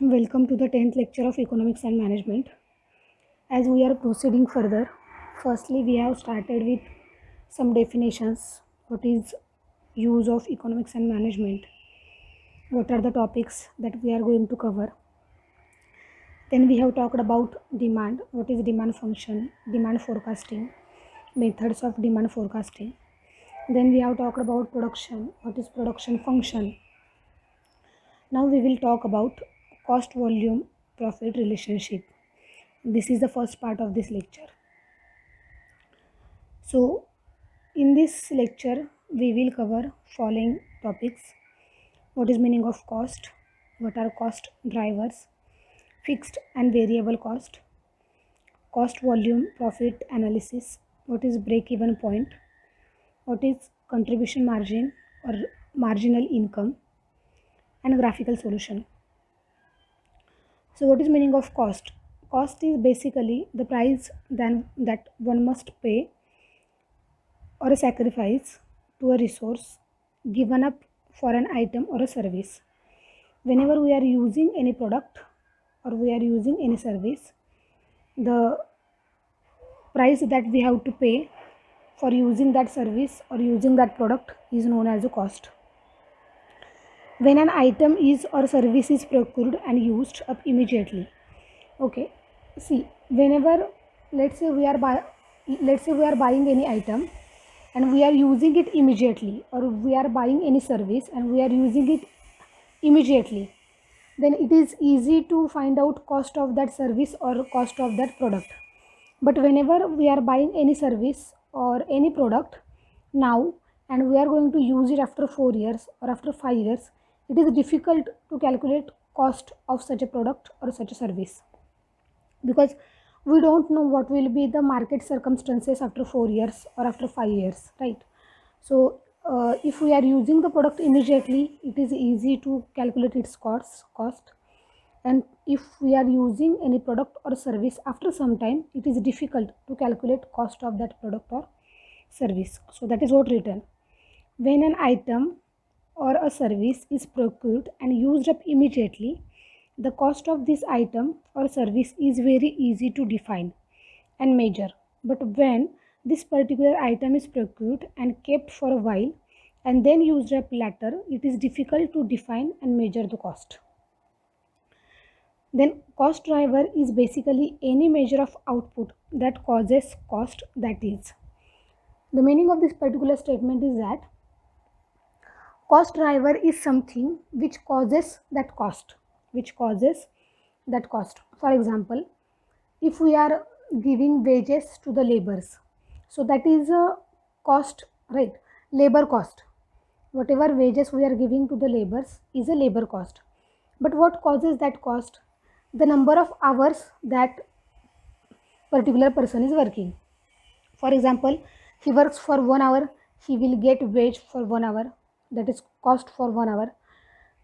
Welcome to the 10th lecture of Economics and Management. As we are proceeding further, firstly we have started with some definitions. What is use of economics and management? What are the topics that we are going to cover? Then we have talked about demand. What is demand function? Demand forecasting. Methods of demand forecasting. Then we have talked about production. What is production function? Now we will talk about cost volume profit relationship. This is the first part of this lecture. So in this lecture we will cover following topics: what is meaning of cost, what are cost drivers, fixed and variable cost volume profit analysis, what is break even point, what is contribution margin or marginal income, and graphical solution. So what is meaning of cost? Cost is basically the price that one must pay or a sacrifice to a resource given up for an item or a service. Whenever we are using any product or we are using any service, the price that we have to pay for using that service or using that product is known as a cost. When an item is or service is procured and used up immediately. Okay, see, whenever let's say we are buying any item and we are using it immediately, or we are buying any service and we are using it immediately, then it is easy to find out cost of that service or cost of that product. But whenever we are buying any service or any product now and we are going to use it after 4 years or after 5 years, it is difficult to calculate cost of such a product or such a service, because we don't know what will be the market circumstances after 4 years or after 5 years, right? So if we are using the product immediately, it is easy to calculate its cost, and if we are using any product or service after some time, it is difficult to calculate cost of that product or service. So that is what written: when an item or a service is procured and used up immediately, the cost of this item or service is very easy to define and measure. But when this particular item is procured and kept for a while and then used up later, it is difficult to define and measure the cost. Then cost driver is basically any measure of output that causes cost, that is. The meaning of this particular statement is that cost driver is something which causes that cost, For example, if we are giving wages to the laborers, so that is a cost, right? Labor cost. Whatever wages we are giving to the laborers is a labor cost. But what causes that cost? The number of hours that particular person is working. For example, he works for 1 hour, he will get wage for 1 hour, that is cost for 1 hour.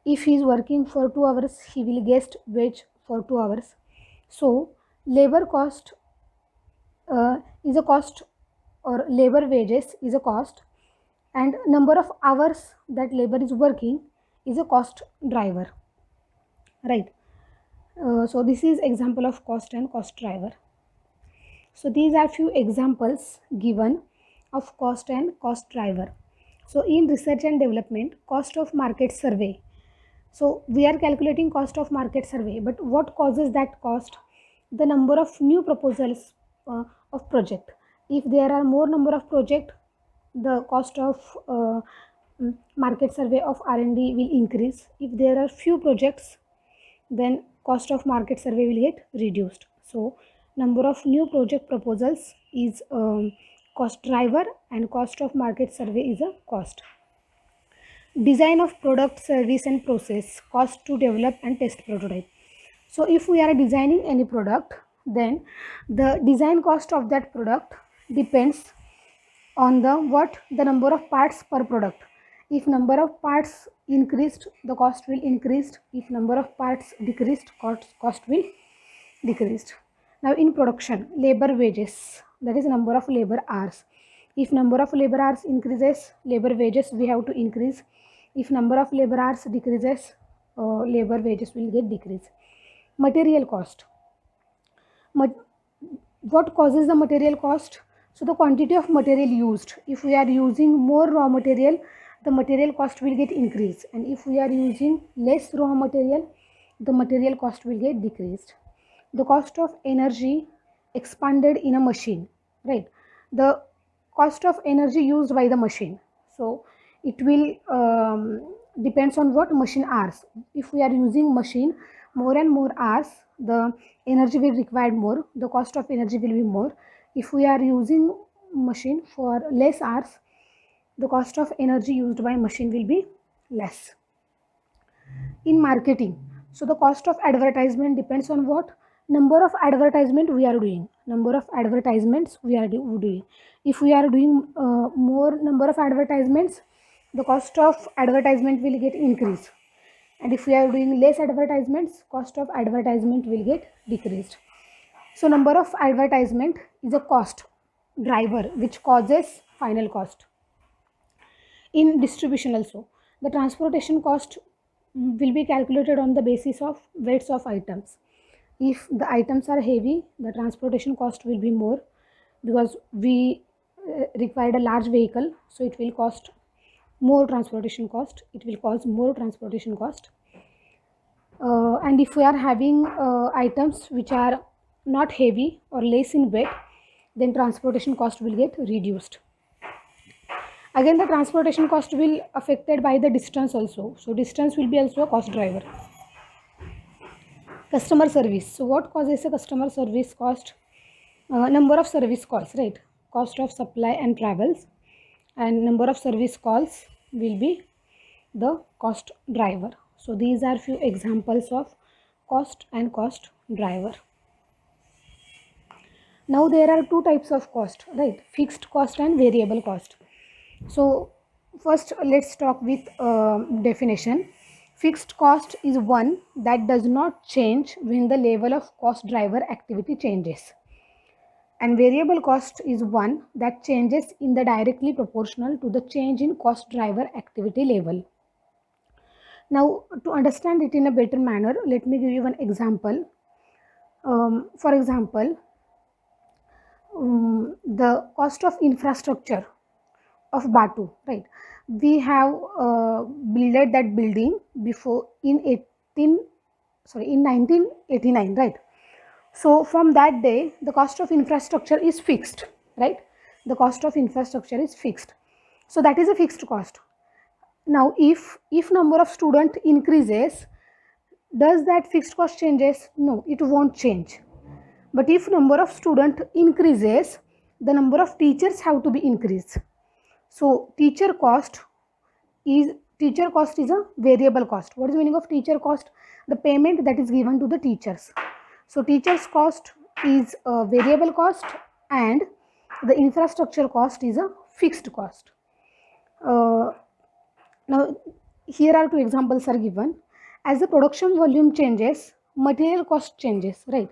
If he is working for 2 hours, he will get wage for 2 hours. So labor cost is a cost, or labor wages is a cost, and number of hours that labor is working is a cost driver, right? So this is example of cost and cost driver. So these are few examples given of cost and cost driver. So in research and development, cost of market survey. So we are calculating cost of market survey, but what causes that cost? The number of new proposals of project. If there are more number of project, the cost of market survey of R&D will increase. If there are few projects, then cost of market survey will get reduced. So number of new project proposals is cost driver, and cost of market survey is a cost. Design of product, service and process, cost to develop and test prototype. So if we are designing any product, then the design cost of that product depends on the number of parts per product. If number of parts increased, the cost will increased. If number of parts decreased, cost will decreased. Now in production, labor wages, that is number of labor hours. If number of labor hours increases, labor wages we have to increase. If number of labor hours decreases, labor wages will get decreased. Material cost. What causes the material cost? So the quantity of material used. If we are using more raw material, the material cost will get increased, and if we are using less raw material, the material cost will get decreased. The cost of energy expanded in a machine, right? The cost of energy used by the machine. So it will depends on what machine hours. If we are using machine more and more hours, the energy will require more, the cost of energy will be more. If we are using machine for less hours, the cost of energy used by machine will be less. In marketing, so the cost of advertisement depends on what number of advertisement we are doing, number of advertisements we are doing. If we are doing more number of advertisements, the cost of advertisement will get increased, and if we are doing less advertisements, cost of advertisement will get decreased. So number of advertisement is a cost driver which causes final cost. In distribution also, the transportation cost will be calculated on the basis of weights of items. If the items are heavy, the transportation cost will be more, because we required a large vehicle, so it will cost more transportation cost, it will cause more transportation cost. And if we are having items which are not heavy or less in weight, then transportation cost will get reduced. Again, the transportation cost will affected by the distance also. So distance will be also a cost driver. Customer service. So what causes a customer service cost? Number of service calls, right? Cost of supply and travels, and number of service calls will be the cost driver. So these are few examples of cost and cost driver. Now there are two types of cost, right? Fixed cost and variable cost. So first let's talk with definition. Fixed cost is one that does not change when the level of cost driver activity changes, and variable cost is one that changes in the directly proportional to the change in cost driver activity level. Now to understand it in a better manner, let me give you one example. For example, the cost of infrastructure of Batu, right? We have built that building before in 1989, right? So from that day, the cost of infrastructure is fixed, right? The cost of infrastructure is fixed. So that is a fixed cost. Now, if number of student increases, does that fixed cost changes? No, it won't change. But if number of student increases, the number of teachers have to be increased. So teacher cost is a variable cost. What is the meaning of teacher cost? The payment that is given to the teachers. So teachers cost is a variable cost, and the infrastructure cost is a fixed cost. Now here are two examples are given. As the production volume changes, material cost changes, right?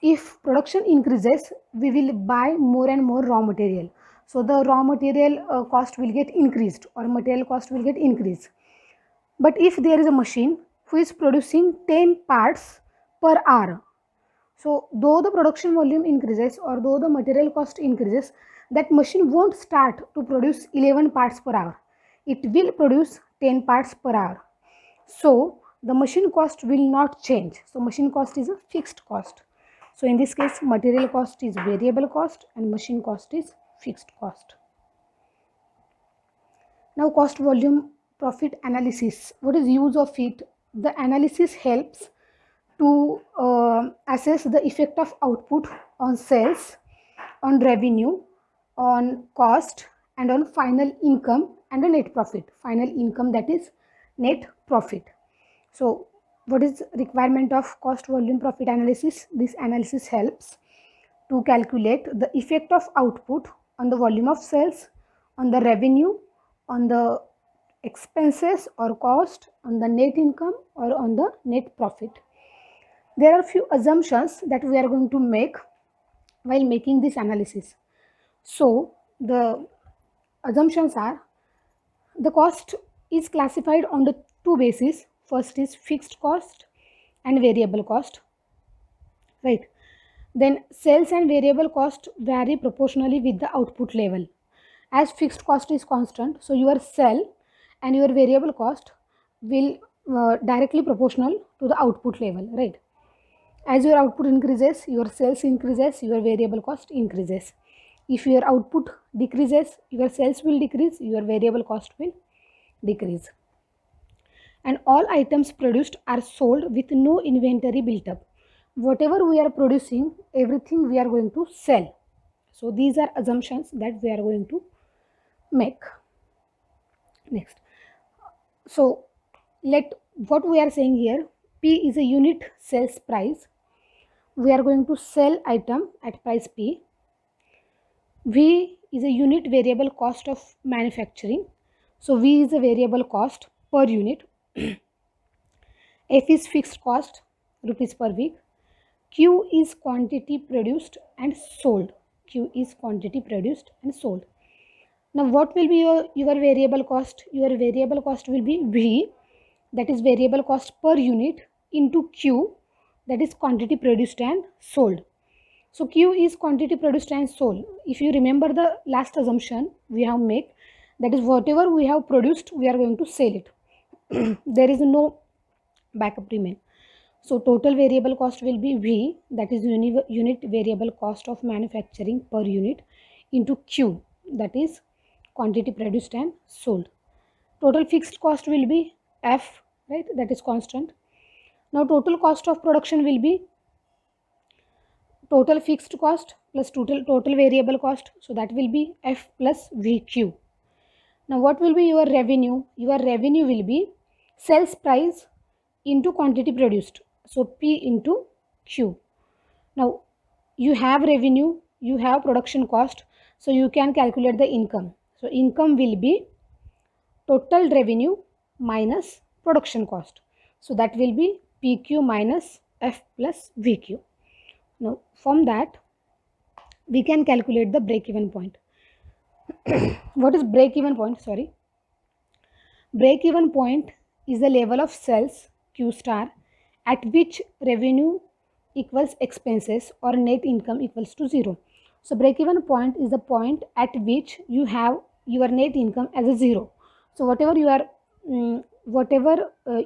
If production increases, we will buy more and more raw material, so the raw material cost will get increased, or material cost will get increased. But if there is a machine who is producing 10 parts per hour, so though the production volume increases or though the material cost increases, that machine won't start to produce 11 parts per hour, it will produce 10 parts per hour. So the machine cost will not change. So machine cost is a fixed cost. So in this case, material cost is variable cost and machine cost is fixed cost. Now cost volume profit analysis. What is use of it? The analysis helps to assess the effect of output on sales, on revenue, on cost, and on final income and a net profit. Final income, that is net profit. So what is requirement of cost volume profit analysis? This analysis helps to calculate the effect of output on the volume of sales, on the revenue, on the expenses or cost, on the net income or on the net profit. There are few assumptions that we are going to make while making this analysis. So the assumptions are: the cost is classified on the two bases. First is fixed cost and variable cost, right? Then sales and variable cost vary proportionally with the output level. As fixed cost is constant, so your sell and your variable cost will directly proportional to the output level, right? As your output increases, your sales increases, your variable cost increases. If your output decreases, your sales will decrease, your variable cost will decrease. And all items produced are sold with no inventory built up. Whatever we are producing, everything we are going to sell. So these are assumptions that we are going to make. Next. So let what we are saying here, P is a unit sales price. We are going to sell item at price P. V is a unit variable cost of manufacturing. So V is a variable cost per unit. F is fixed cost, rupees per week. Q is quantity produced and sold. Q is quantity produced and sold. Now what will be your variable cost? Your variable cost will be V, that is variable cost per unit, into Q, that is quantity produced and sold. So Q is quantity produced and sold. If you remember the last assumption we have made, that is whatever we have produced, we are going to sell it. There is no backup remain. So total variable cost will be V, that is unit variable cost of manufacturing per unit, into Q, that is quantity produced and sold. Total fixed cost will be F, right, that is constant. Now total cost of production will be total fixed cost plus total variable cost, so that will be F plus VQ. Now what will be your revenue? Your revenue will be sales price into quantity produced, so P into Q. Now you have revenue, you have production cost, so you can calculate the income. So income will be total revenue minus production cost, so that will be PQ minus F plus VQ. Now from that we can calculate the break even point. What is break even point? Sorry, break even point is the level of sales Q star at which revenue equals expenses or net income equals to 0. So break even point is the point at which you have your net income as a 0. So whatever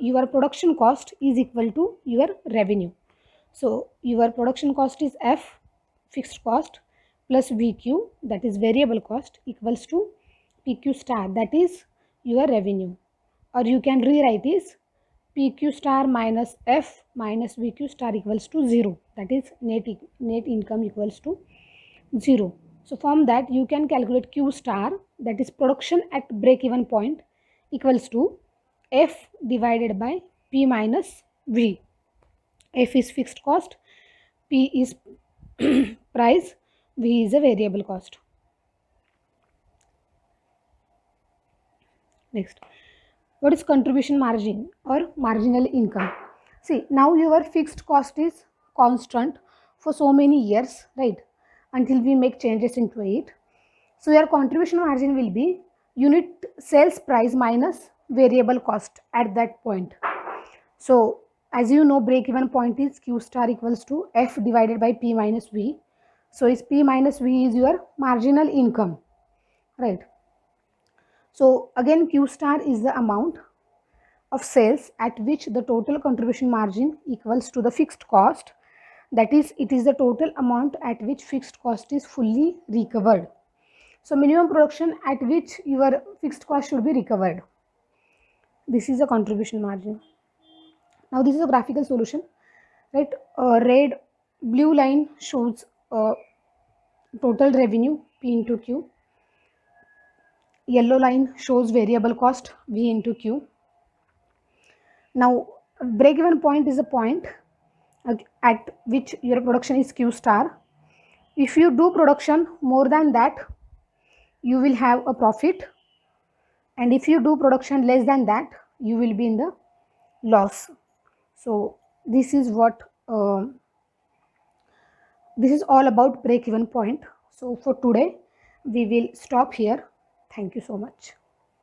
your production cost is equal to your revenue. So your production cost is F, fixed cost, plus VQ, that is variable cost, equals to PQ star, that is your revenue. Or you can rewrite is PQ star minus F minus VQ star equals to 0, that is net income equals to 0. So from that you can calculate Q star, that is production at break even point, equals to F divided by P minus V. F is fixed cost, P is price, V is a variable cost. Next, what is contribution margin or marginal income? See, now your fixed cost is constant for so many years, right, until we make changes into it. So your contribution margin will be unit sales price minus variable cost at that point. So as you know, break even point is Q star equals to F divided by P minus V. So is P minus V is your marginal income, right? So again Q star is the amount of sales at which the total contribution margin equals to the fixed cost, that is it is the total amount at which fixed cost is fully recovered. So minimum production at which your fixed cost should be recovered. This is a contribution margin. Now this is a graphical solution, right? Red blue line shows total revenue P into Q. Yellow line shows variable cost V into Q. Now break even point is a point at which your production is Q star. If you do production more than that, you will have a profit, and if you do production less than that, you will be in the loss. So this is what this is all about break even point. So for today we will stop here. Thank you so much.